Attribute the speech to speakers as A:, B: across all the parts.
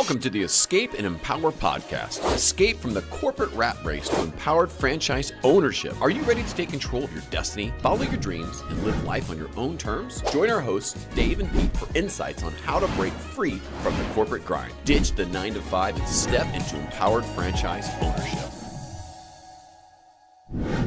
A: Welcome to the Escape and Empower podcast. Escape from the corporate rat race to empowered franchise ownership. Are you ready to take control of your destiny, follow your dreams, and live life on your own terms? Join our hosts, Dave and Pete, for insights on how to break free from the corporate grind, ditch the 9-to-5, and step into empowered franchise ownership.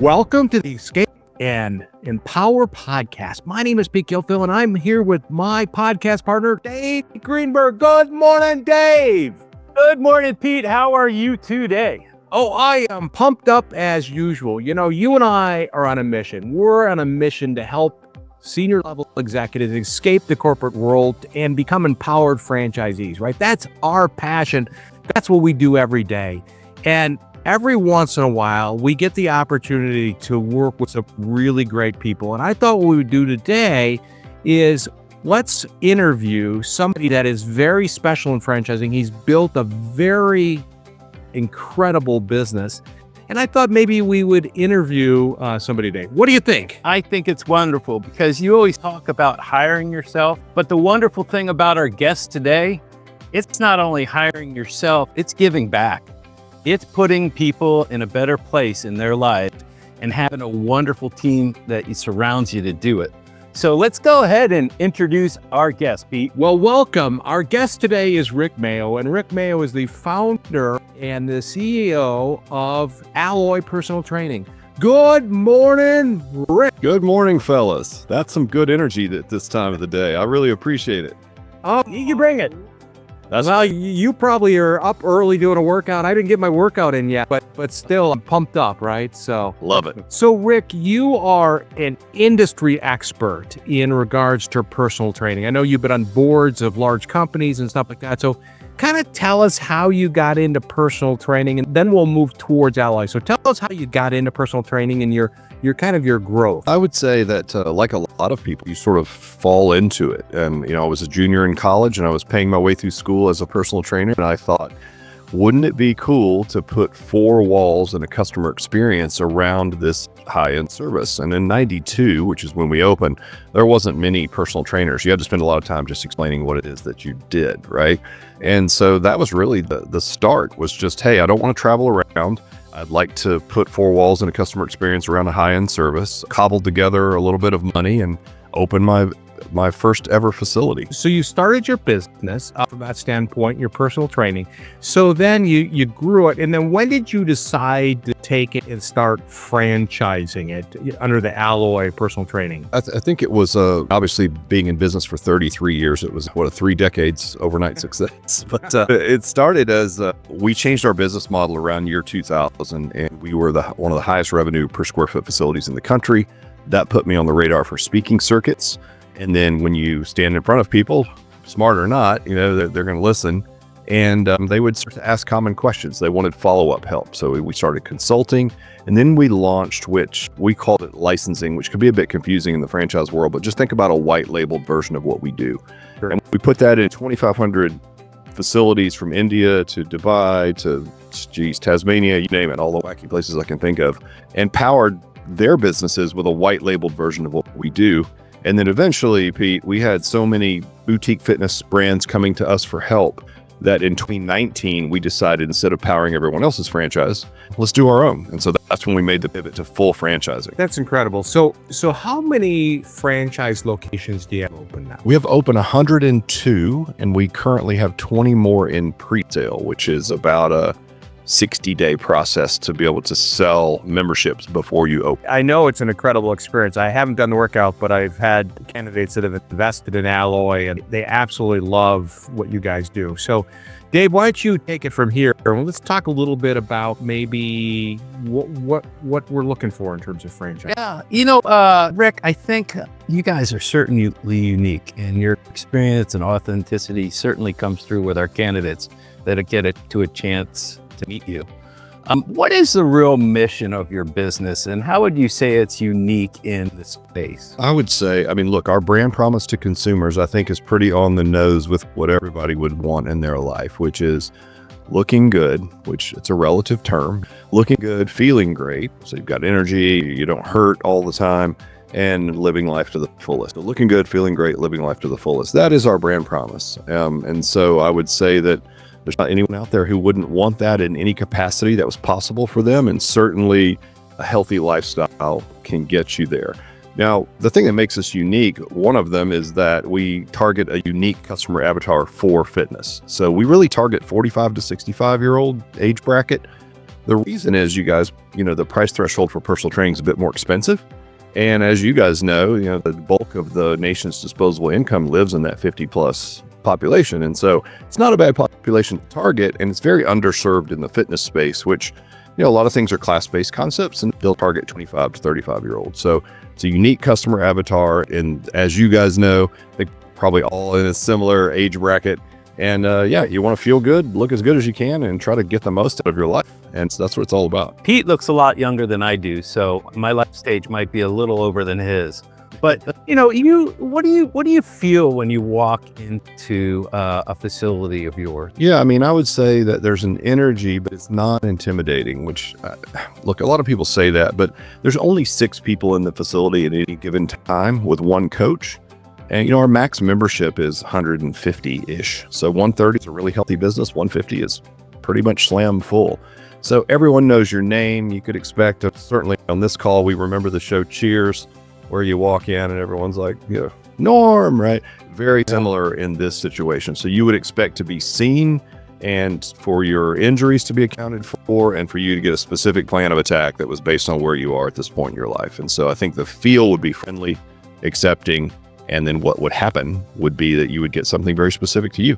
B: Welcome to the Escape and Empower podcast. My name is Pete Gilfillan, and I'm here with my podcast partner, Dave Greenberg. Good morning, Dave.
C: Good morning, Pete. How are you today?
B: Oh, I am pumped up as usual. You know, you and I are on a mission. We're on a mission to help senior level executives escape the corporate world and become empowered franchisees, right? That's our passion. That's what we do every day. And every once in a while, we get the opportunity to work with some really great people. And I thought what we would do today is let's interview somebody that is very special in franchising. He's built a very incredible business. And I thought maybe we would interview somebody today. What do you think?
C: I think it's wonderful because you always talk about hiring yourself. But the wonderful thing about our guest today, it's not only hiring yourself, it's giving back. It's putting people in a better place in their lives and having a wonderful team that surrounds you to do it. So let's go ahead and introduce our guest, Pete.
B: Well, welcome. Our guest today is Rick Mayo, and Rick Mayo is the founder and the CEO of Alloy Personal Training. Good morning, Rick.
D: Good morning, fellas. That's some good energy at this time of the day. I really appreciate it.
B: Oh, you bring it. Well, you probably are up early doing a workout. I didn't get my workout in yet, but still I'm pumped up, right? So
D: love it.
B: So Rick, you are an industry expert in regards to personal training. I know you've been on boards of large companies and stuff like that. So kind of tell us how you got into personal training, and then we'll move towards Alloy. So tell us how you got into personal training and your growth.
D: I would say that like a lot of people, you sort of fall into it. And, I was a junior in college and I was paying my way through school as a personal trainer. And I thought, wouldn't it be cool to put four walls and a customer experience around this high-end service? And in 92, which is when we opened, there wasn't many personal trainers. You had to spend a lot of time just explaining what it is that you did, right? And so that was really the start, was just, hey, I don't want to travel around. I'd like to put four walls and a customer experience around a high-end service, cobbled together a little bit of money, and open my first ever facility.
B: So you started your business from that standpoint, your personal training. So then you grew it. And then when did you decide to take it and start franchising it under the Alloy Personal Training?
D: I think it was obviously being in business for 33 years. It was 3 decades overnight success. But it started as we changed our business model around year 2000, and we were one of the highest revenue per square foot facilities in the country. That put me on the radar for speaking circuits. And then when you stand in front of people, smart or not, they're going to listen. And they would start to ask common questions. They wanted follow-up help. So we started consulting. And then we launched, which we called it licensing, which could be a bit confusing in the franchise world. But just think about a white labeled version of what we do. Sure. And we put that in 2,500 facilities from India to Dubai to, Tasmania, you name it, all the wacky places I can think of, and powered their businesses with a white labeled version of what we do. And then eventually, Pete, we had so many boutique fitness brands coming to us for help that in 2019, we decided, instead of powering everyone else's franchise, let's do our own. And so that's when we made the pivot to full franchising.
B: That's incredible. So how many franchise locations do you have open now?
D: We have open 102, and we currently have 20 more in pre-sale, which is about a 60-day process to be able to sell memberships before you open.
B: I know it's an incredible experience. I haven't done the workout, but I've had candidates that have invested in Alloy, and they absolutely love what you guys do. So, Dave, why don't you take it from here? Let's talk a little bit about maybe what we're looking for in terms of franchise.
C: Yeah, Rick, I think you guys are certainly unique, and your experience and authenticity certainly comes through with our candidates that get a chance to meet you. What is the real mission of your business, and how would you say it's unique in the space?
D: I would say, look, our brand promise to consumers, I think, is pretty on the nose with what everybody would want in their life, which is looking good, which it's a relative term, looking good, feeling great. So you've got energy, you don't hurt all the time, and living life to the fullest. So looking good, feeling great, living life to the fullest. That is our brand promise. And so I would say that There's not anyone out there who wouldn't want that in any capacity that was possible for them. And certainly a healthy lifestyle can get you there. Now, the thing that makes us unique, one of them is that we target a unique customer avatar for fitness. So we really target 45 to 65-year-old age bracket. The reason is, you guys, the price threshold for personal training is a bit more expensive. And as you guys know, the bulk of the nation's disposable income lives in that 50 plus population. And so it's not a bad population to target, and it's very underserved in the fitness space, which, a lot of things are class-based concepts, and they'll target 25 to 35-year-olds. So it's a unique customer avatar. And as you guys know, they probably all in a similar age bracket. And you want to feel good, look as good as you can, and try to get the most out of your life. And so that's what it's all about.
C: Pete looks a lot younger than I do, so my life stage might be a little over than his. But what do you feel when you walk into a facility of yours?
D: Yeah, I would say that there's an energy, but it's not intimidating, which, look, a lot of people say that, but there's only 6 people in the facility at any given time with one coach. And, our max membership is 150-ish. So 130 is a really healthy business. 150 is pretty much slam full. So everyone knows your name. You could expect, certainly on this call, we remember the show Cheers, where you walk in and everyone's like, Norm, right? Very similar in this situation. So you would expect to be seen, and for your injuries to be accounted for, and for you to get a specific plan of attack that was based on where you are at this point in your life. And so I think the feel would be friendly, accepting, and then what would happen would be that you would get something very specific to you.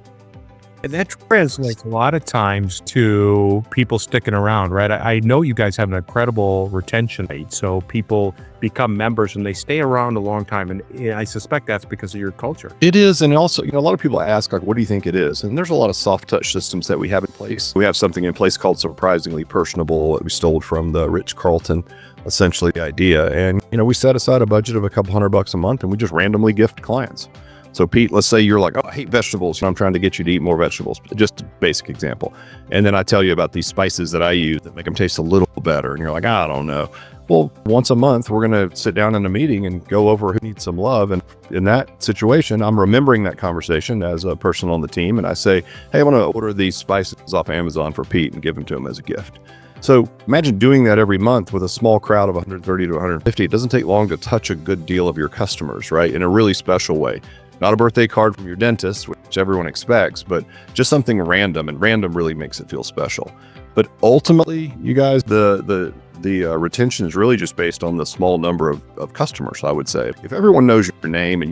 B: And that translates a lot of times to people sticking around, right? I know you guys have an incredible retention rate. So people become members and they stay around a long time. And I suspect that's because of your culture.
D: It is. And also, a lot of people ask, like, what do you think it is? And there's a lot of soft touch systems that we have in place. We have something in place called Surprisingly Personable that we stole from the Rich Carlton, essentially, the idea. And, we set aside a budget of a couple $100 a month, and we just randomly gift clients. So Pete, let's say you're like, I hate vegetables, and I'm trying to get you to eat more vegetables. Just a basic example. And then I tell you about these spices that I use that make them taste a little better. And you're like, I don't know. Well, once a month, we're going to sit down in a meeting and go over who needs some love. And in that situation, I'm remembering that conversation as a person on the team. And I say, hey, I want to order these spices off Amazon for Pete and give them to him as a gift. So imagine doing that every month with a small crowd of 130 to 150. It doesn't take long to touch a good deal of your customers, right? In a really special way. Not a birthday card from your dentist, which everyone expects, but just something random, and random really makes it feel special. But ultimately, you guys, the retention is really just based on the small number of customers, I would say. If everyone knows your name, and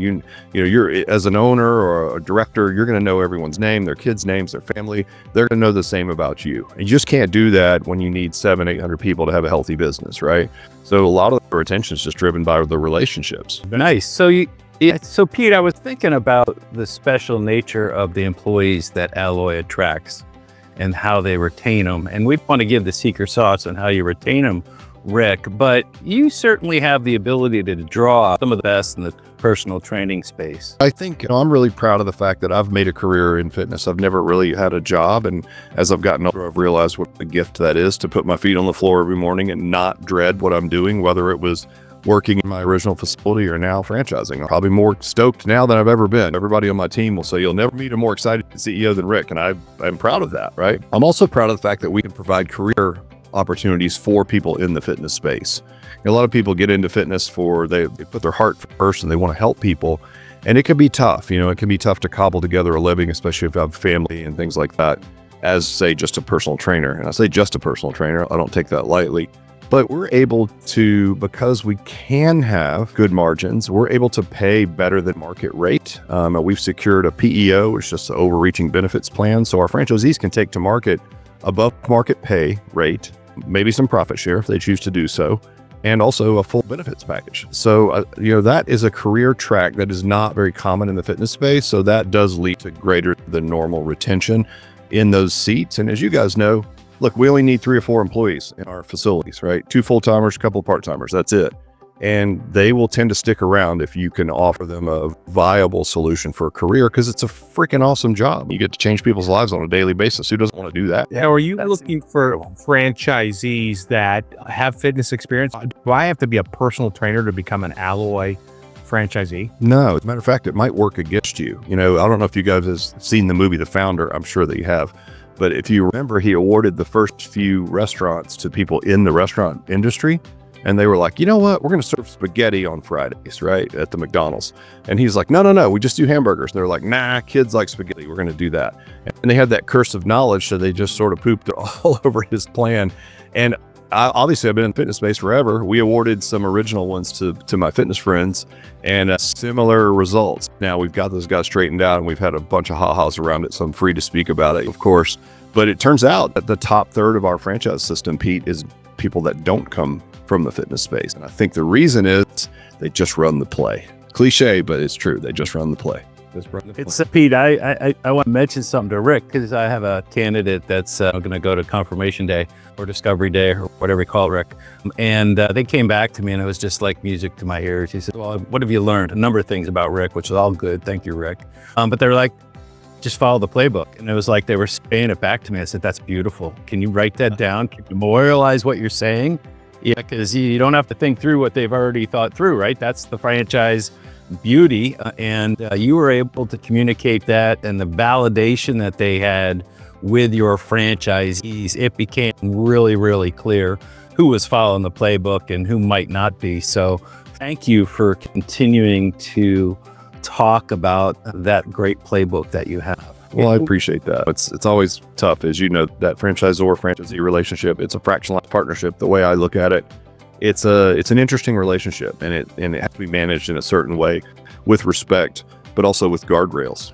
D: you're as an owner or a director, you're going to know everyone's name, their kids' names, their family. They're going to know the same about you. And you just can't do that when you need 700-800 people to have a healthy business, right? So a lot of the retention is just driven by the relationships.
C: Nice. So Pete, I was thinking about the special nature of the employees that Alloy attracts and how they retain them. And we want to give the secret sauce on how you retain them, Rick, but you certainly have the ability to draw some of the best in the personal training space.
D: I think I'm really proud of the fact that I've made a career in fitness. I've never really had a job. And as I've gotten older, I've realized what a gift that is to put my feet on the floor every morning and not dread what I'm doing, whether it was working in my original facility or now franchising. I'm probably more stoked now than I've ever been. Everybody on my team will say, you'll never meet a more excited CEO than Rick. And I'm proud of that, right? I'm also proud of the fact that we can provide career opportunities for people in the fitness space. A lot of people get into fitness they put their heart first and they want to help people. And it can be tough. It can be tough to cobble together a living, especially if you have family and things like that, as, say, just a personal trainer. And I say just a personal trainer, I don't take that lightly. But we're able to, because we can have good margins, we're able to pay better than market rate. We've secured a PEO, which is just an overreaching benefits plan. So our franchisees can take to market above market pay rate, maybe some profit share if they choose to do so, and also a full benefits package. So, that is a career track that is not very common in the fitness space. So that does lead to greater than normal retention in those seats. And as you guys know, look, we only need 3 or 4 employees in our facilities, right? 2 full-timers, a couple of part-timers, that's it. And they will tend to stick around if you can offer them a viable solution for a career, because it's a freaking awesome job. You get to change people's lives on a daily basis. Who doesn't want to do that?
B: Now, are you looking for franchisees that have fitness experience? Do I have to be a personal trainer to become an Alloy franchisee.
D: No, as a matter of fact, it might work against you. I don't know if you guys have seen the movie The Founder. I'm sure that you have. But if you remember, he awarded the first few restaurants to people in the restaurant industry. And they were like, you know what? We're going to serve spaghetti on Fridays, right? At the McDonald's. And he's like, no, we just do hamburgers. And they're like, nah, kids like spaghetti. We're going to do that. And they had that curse of knowledge. So they just sort of pooped all over his plan. And obviously, I've been in the fitness space forever. We awarded some original ones to my fitness friends and similar results. Now we've got those guys straightened out and we've had a bunch of ha-has around it. So I'm free to speak about it, of course. But it turns out that the top third of our franchise system, Pete, is people that don't come from the fitness space. And I think the reason is they just run the play. Cliche, but it's true. They just run the play.
C: It's Pete. I want to mention something to Rick because I have a candidate that's going to go to confirmation day or discovery day or whatever you call it, Rick. And they came back to me and it was just like music to my ears. He said, well, what have you learned? A number of things about Rick, which is all good. Thank you, Rick. But they're like, just follow the playbook. And it was like they were saying it back to me. I said, that's beautiful. Can you write that down? Can you memorialize what you're saying? Yeah, because you don't have to think through what they've already thought through, right? That's the franchise beauty. And you were able to communicate that and the validation that they had with your franchisees. It became really, really clear who was following the playbook and who might not be. So thank you for continuing to talk about that great playbook that you have.
D: Well, I appreciate that. It's always tough, as you know, that franchisor-franchisee relationship. It's a fractionalized partnership. The way I look at it, it's an interesting relationship, and it has to be managed in a certain way with respect, but also with guardrails.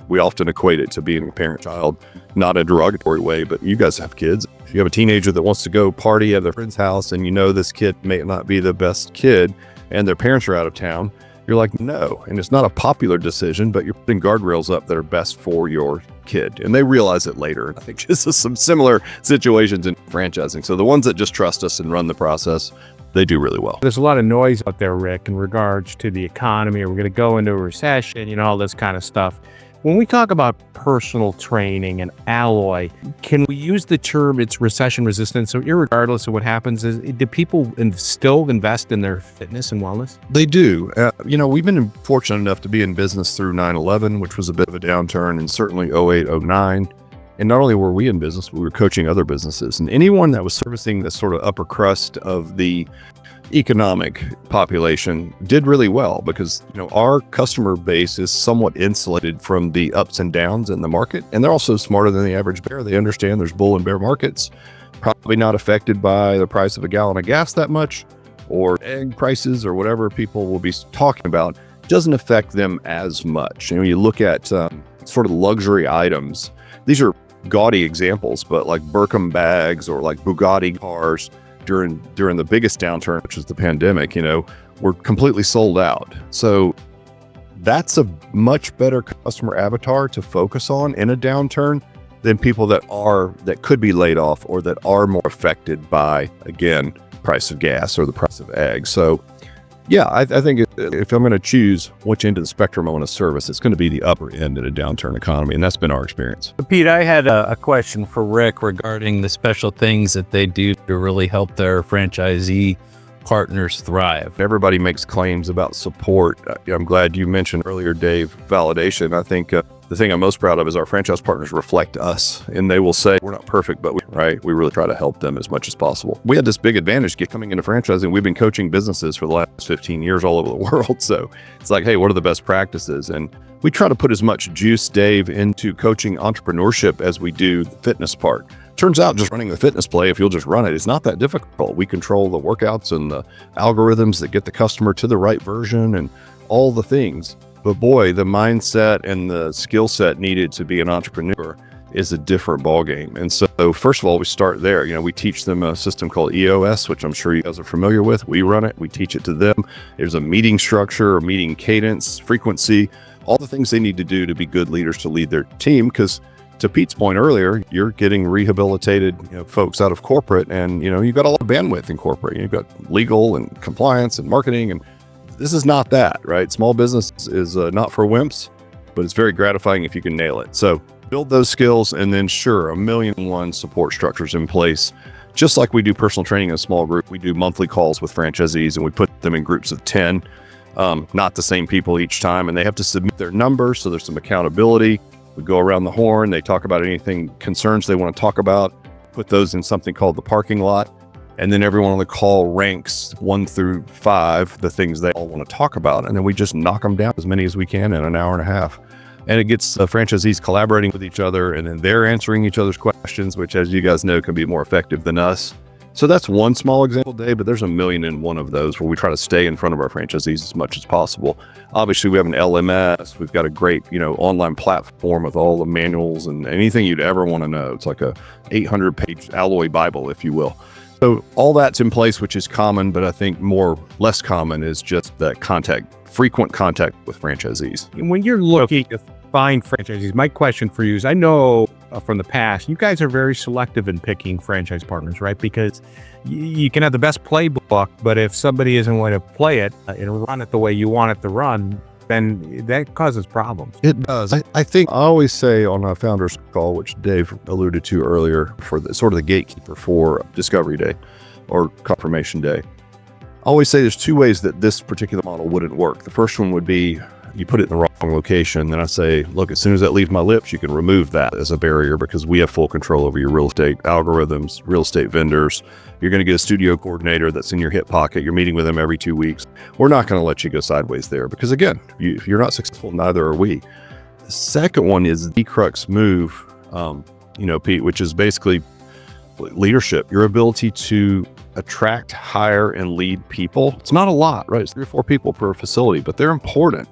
D: We often equate it to being a parent-child, not a derogatory way, but you guys have kids. If you have a teenager that wants to go party at their friend's house, and this kid may not be the best kid, and their parents are out of town, you're like, no. And it's not a popular decision, but you're putting guardrails up that are best for your kid. And they realize it later. And I think this is some similar situations in franchising. So the ones that just trust us and run the process, they do really well.
B: There's a lot of noise out there, Rick, in regards to the economy. We're going to go into a recession, all this kind of stuff. When we talk about personal training and alloy, can we use the term it's recession resistant? So irregardless of what happens, do people still invest in their fitness and wellness?
D: They do. We've been fortunate enough to be in business through 9/11, which was a bit of a downturn, and certainly 08, 09. And not only were we in business, we were coaching other businesses. And anyone that was servicing the sort of upper crust of the economic population did really well because our customer base is somewhat insulated from the ups and downs in the market, and they're also smarter than the average bear. They understand there's bull and bear markets, probably not affected by the price of a gallon of gas that much, or egg prices, or whatever people will be talking about. It doesn't affect them as much. You look at sort of luxury items. These are gaudy examples, but like Birkin bags or like Bugatti cars during the biggest downturn, which is the pandemic, were completely sold out. So that's a much better customer avatar to focus on in a downturn than people that could be laid off or that are more affected by, again, price of gas or the price of eggs. So yeah, I think if I'm going to choose which end of the spectrum I want to service, it's going to be the upper end in a downturn economy, and that's been our experience.
C: Pete, I had a question for Rick regarding the special things that they do to really help their franchisee partners thrive.
D: Everybody makes claims about support. I'm glad you mentioned earlier, Dave, validation. I think the thing I'm most proud of is our franchise partners reflect us, and they will say, we're not perfect, but we really try to help them as much as possible. We had this big advantage coming into franchising. We've been coaching businesses for the last 15 years all over the world. So it's like, hey, what are the best practices? And we try to put as much juice, Dave, into coaching entrepreneurship as we do the fitness part. Turns out just running the fitness play, if you'll just run it, it's not that difficult. We control the workouts and the algorithms that get the customer to the right version and all the things. But boy, the mindset and the skill set needed to be an entrepreneur is a different ballgame. And so first of all, we start there. We teach them a system called EOS, which I'm sure you guys are familiar with. We run it, we teach it to them. There's a meeting structure, a meeting cadence, frequency, all the things they need to do to be good leaders to lead their team. Because to Pete's point earlier, you're getting rehabilitated folks out of corporate, and you've got a lot of bandwidth in corporate. You've got legal and compliance and marketing, and this is not that, right? Small business is not for wimps, but it's very gratifying if you can nail it. So build those skills, and then sure, 1,000,001 support structures in place. Just like we do personal training in a small group, we do monthly calls with franchisees, and we put them in groups of 10. not the same people each time, and they have to submit their numbers, so there's some accountability. We go around the horn, they talk about anything, concerns they want to talk about, put those in something called the parking lot, and then everyone on the call ranks 1 through 5, the things they all want to talk about, and then we just knock them down, as many as we can in an hour and a half. And it gets franchisees collaborating with each other, and then they're answering each other's questions, which, as you guys know, can be more effective than us. So that's one small example, Dave, but there's a million and one of those where we try to stay in front of our franchisees as much as possible. Obviously, we have an LMS. We've got a great, online platform with all the manuals and anything you'd ever want to know. It's like a 800-page alloy Bible, if you will. So all that's in place, which is common, but I think less common is just that frequent contact with franchisees.
B: When you're looking to find franchisees, my question for you is, I know from the past, you guys are very selective in picking franchise partners, right? Because you can have the best playbook, but if somebody isn't going to play it and run it the way you want it to run, then that causes problems.
D: It does. I think I always say on a founder's call, which Dave alluded to earlier, for the sort of the gatekeeper for Discovery Day or Confirmation Day, I always say there's 2 ways that this particular model wouldn't work. The first one would be you put it in the wrong location. Then I say, look, as soon as that leaves my lips, you can remove that as a barrier because we have full control over your real estate algorithms, real estate vendors. You're going to get a studio coordinator that's in your hip pocket. You're meeting with them every 2 weeks. We're not going to let you go sideways there because, again, if you're not successful, neither are we. The second one is the crux move, Pete, which is basically leadership, your ability to attract, hire, and lead people. It's not a lot, right? It's 3 or 4 people per facility, but they're important.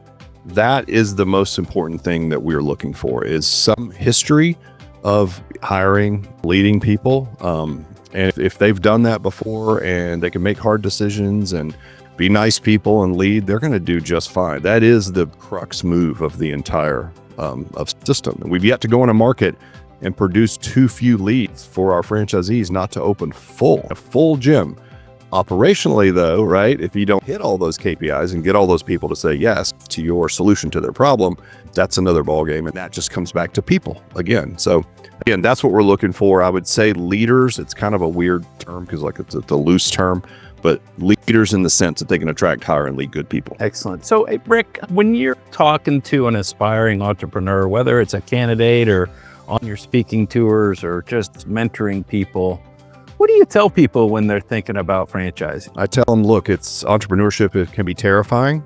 D: That is the most important thing that we're looking for, is some history of hiring, leading people. And if they've done that before and they can make hard decisions and be nice people and lead, they're going to do just fine. That is the crux move of the entire system. We've yet to go in a market and produce too few leads for our franchisees not to open a full gym. Operationally, though, right, if you don't hit all those KPIs and get all those people to say yes to your solution to their problem, that's another ballgame. And that just comes back to people again. So again, that's what we're looking for. I would say leaders, it's kind of a weird term because it's a loose term, but leaders in the sense that they can attract, hire, and lead good people.
C: Excellent. So, Rick, when you're talking to an aspiring entrepreneur, whether it's a candidate or on your speaking tours or just mentoring people, what do you tell people when they're thinking about franchising?
D: I tell them, look, it's entrepreneurship. It can be terrifying.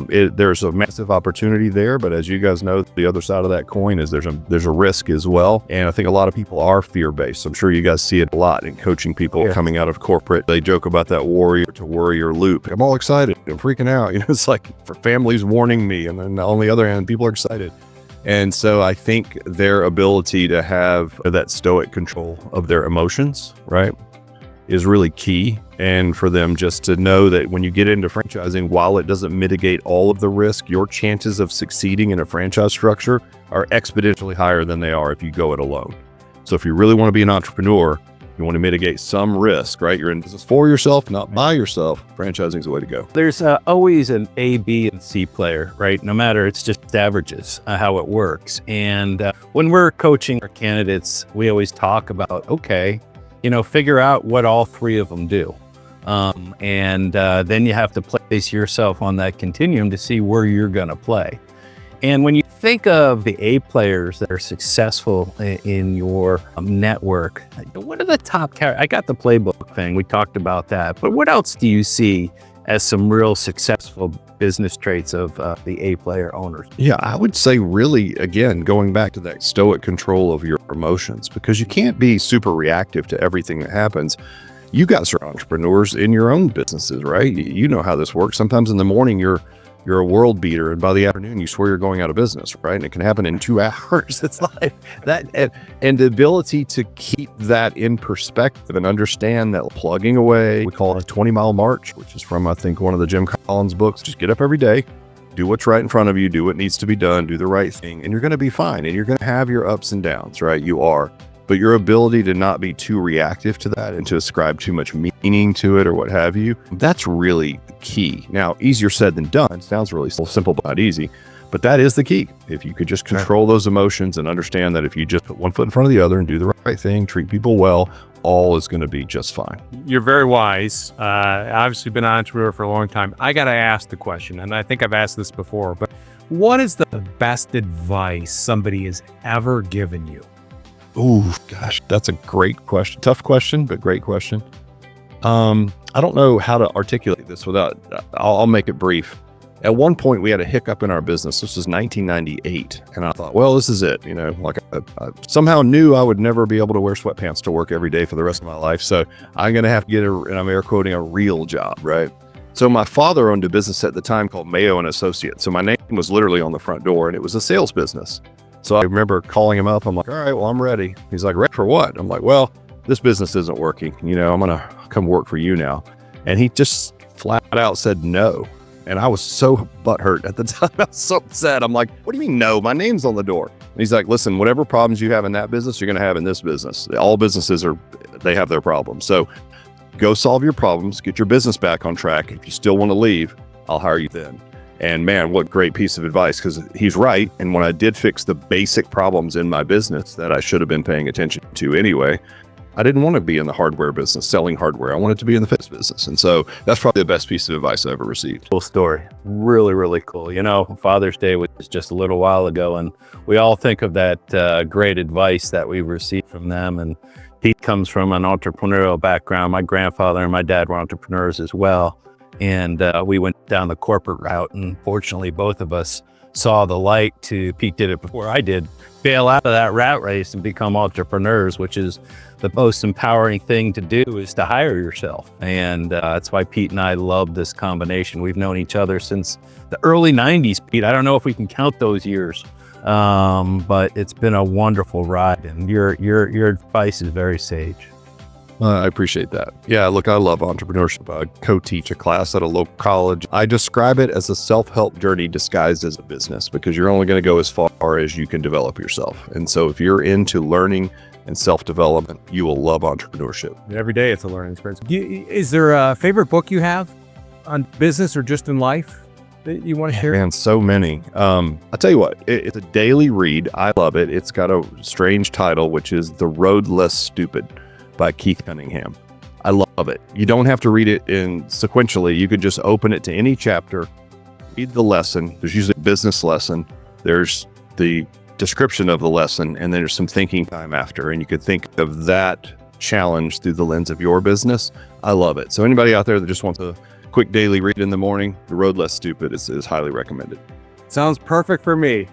D: There's a massive opportunity there, but as you guys know, the other side of that coin is there's a risk as well. And I think a lot of people are fear-based. I'm sure you guys see it a lot in coaching people coming out of corporate. They joke about that warrior to worrier loop. I'm all excited. I'm freaking out. It's like for families warning me. And then on the other hand, people are excited. And so I think their ability to have that stoic control of their emotions, right, is really key. And for them just to know that when you get into franchising, while it doesn't mitigate all of the risk, your chances of succeeding in a franchise structure are exponentially higher than they are if you go it alone. So if you really want to be an entrepreneur, you want to mitigate some risk, right? You're in business for yourself, not by yourself. Franchising is the way to go.
C: There's always an A, B, and C player, right? No matter, it's just averages, how it works. And when we're coaching our candidates, we always talk about, okay, figure out what all 3 of them do. And then you have to place yourself on that continuum to see where you're going to play. And when you think of the A players that are successful in your network, what are the top I got the playbook thing, we talked about that, but what else do you see as some real successful business traits of the A player owners?
D: Yeah, I would say really, again, going back to that stoic control of your emotions, because you can't be super reactive to everything that happens. You guys are entrepreneurs in your own businesses, right? You know how this works. Sometimes in the morning, you're a world beater, and by the afternoon you swear you're going out of business, right? And it can happen in 2 hours. It's like that, and the ability to keep that in perspective and understand that plugging away, we call it a 20-mile march, which is from, I think, one of the Jim Collins books. Just get up every day, do what's right in front of you, do what needs to be done, do the right thing, and you're going to be fine. And you're going to have your ups and downs, right? You are. But your ability to not be too reactive to that and to ascribe too much meaning to it or what have you, that's really key. Now, easier said than done. Sounds really simple, but not easy. But that is the key. If you could just control those emotions and understand that if you just put one foot in front of the other and do the right thing, treat people well, all is going to be just fine.
B: You're very wise. Obviously been an entrepreneur for a long time. I got to ask the question, and I think I've asked this before, but what is the best advice somebody has ever given you?
D: Oh, gosh, that's a great question. Tough question, but great question. I don't know how to articulate this without, I'll make it brief. At one point, we had a hiccup in our business. This was 1998. And I thought, well, this is it. You know, like I somehow knew I would never be able to wear sweatpants to work every day for the rest of my life. So I'm going to have to get, and I'm air quoting, a real job, right? So my father owned a business at the time called Mayo and Associates. So my name was literally on the front door, and it was a sales business. So I remember calling him up. I'm like, all right, well, I'm ready. He's like, ready for what? I'm like, well, this business isn't working. You know, I'm going to come work for you now. And he just flat out said no. And I was so butthurt at the time. I was so upset. I'm like, what do you mean no? My name's on the door. And he's like, listen, whatever problems you have in that business, you're going to have in this business. All businesses they have their problems. So go solve your problems, get your business back on track. If you still want to leave, I'll hire you then. And man, what great piece of advice, because he's right. And when I did fix the basic problems in my business that I should have been paying attention to anyway, I didn't want to be in the hardware business, selling hardware. I wanted to be in the fitness business. And so that's probably the best piece of advice I ever received.
C: Cool story. Really, really cool. You know, Father's Day was just a little while ago, and we all think of that great advice that we received from them. And Pete comes from an entrepreneurial background. My grandfather and my dad were entrepreneurs as well. And we went down the corporate route, and fortunately, both of us saw the light Pete did it before I did, bail out of that rat race and become entrepreneurs, which is the most empowering thing to do, is to hire yourself. And that's why Pete and I love this combination. We've known each other since the early 90s, Pete. I don't know if we can count those years, but it's been a wonderful ride, and your advice is very sage.
D: I appreciate that. Yeah, look, I love entrepreneurship. I co-teach a class at a local college. I describe it as a self-help journey disguised as a business, because you're only going to go as far as you can develop yourself. And so if you're into learning and self-development, you will love entrepreneurship.
B: Every day it's a learning experience. Is there a favorite book you have on business or just in life that you want to share?
D: Man, so many. I'll tell you what, it's a daily read. I love it. It's got a strange title, which is The Road Less Stupid by Keith Cunningham. I love it. You don't have to read it in sequentially. You could just open it to any chapter, read the lesson. There's usually a business lesson. There's the description of the lesson, and then there's some thinking time after. And you could think of that challenge through the lens of your business. I love it. So anybody out there that just wants a quick daily read in the morning, The Road Less Stupid is highly recommended.
B: Sounds perfect for me.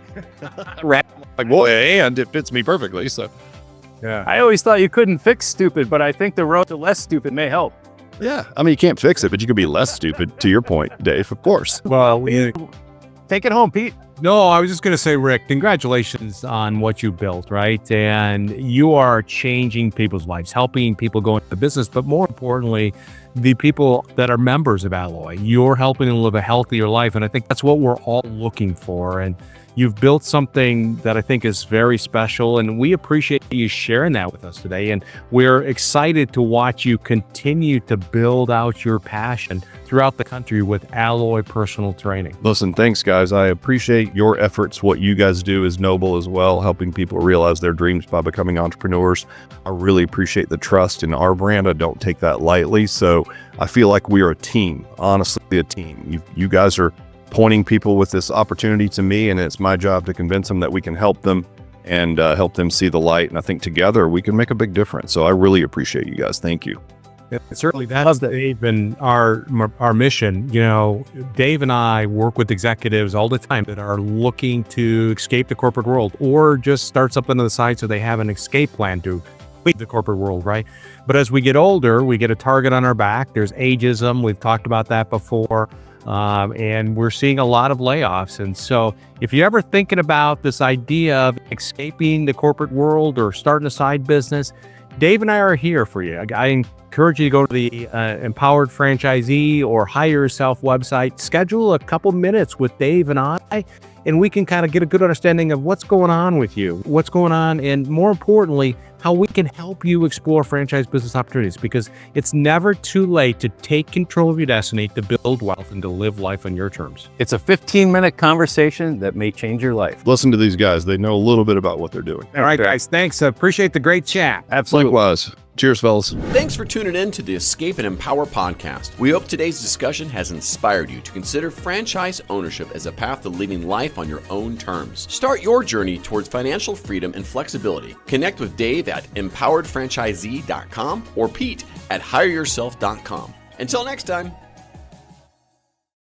D: Like, well, and it fits me perfectly. So
B: Yeah.
C: I always thought you couldn't fix stupid, but I think the road to less stupid may help.
D: yeah, I mean, you can't fix it, but you can be less stupid, to your point, Dave, of course.
B: Well,
C: Take it home, Pete.
B: no, I was just going to say, Rick, congratulations on what you built, right? And you are changing people's lives, helping people go into business, but more importantly, the people that are members of Alloy. You're helping them live a healthier life, and I think that's what we're all looking for. And you've built something that I think is very special, and we appreciate you sharing that with us today. And we're excited to watch you continue to build out your passion throughout the country with Alloy Personal Training.
D: Listen, thanks, guys. I appreciate your efforts. What you guys do is noble as well, helping people realize their dreams by becoming entrepreneurs. I really appreciate the trust in our brand. I don't take that lightly. So I feel like we are a team, honestly, a team. You guys are pointing people with this opportunity to me, and it's my job to convince them that we can help them and help them see the light. And I think together we can make a big difference. So I really appreciate you guys. Thank you.
B: Yeah, certainly that's Dave and our mission. You know, Dave and I work with executives all the time that are looking to escape the corporate world or just start something on the side so they have an escape plan to leave the corporate world, right? But as we get older, we get a target on our back. There's ageism. We've talked about that before. And we're seeing a lot of layoffs. And so if you're ever thinking about this idea of escaping the corporate world or starting a side business, Dave and I are here for you. I encourage you to go to the Empowered Franchisee or Hire Yourself website, schedule a couple minutes with Dave and I, and we can kind of get a good understanding of what's going on with you, what's going on, and more importantly, how we can help you explore franchise business opportunities, because it's never too late to take control of your destiny, to build wealth, and to live life on your terms.
C: It's a 15-minute conversation that may change your life.
D: Listen to these guys. They know a little bit about what they're doing.
B: All right, guys. Thanks. Appreciate the great chat.
C: Absolutely.
D: Likewise. Cheers, fellas.
A: Thanks for tuning in to the Escape and Empower podcast. We hope today's discussion has inspired you to consider franchise ownership as a path to living life on your own terms. Start your journey towards financial freedom and flexibility. Connect with Dave at empoweredfranchisee.com or Pete at hireyourself.com. Until next time.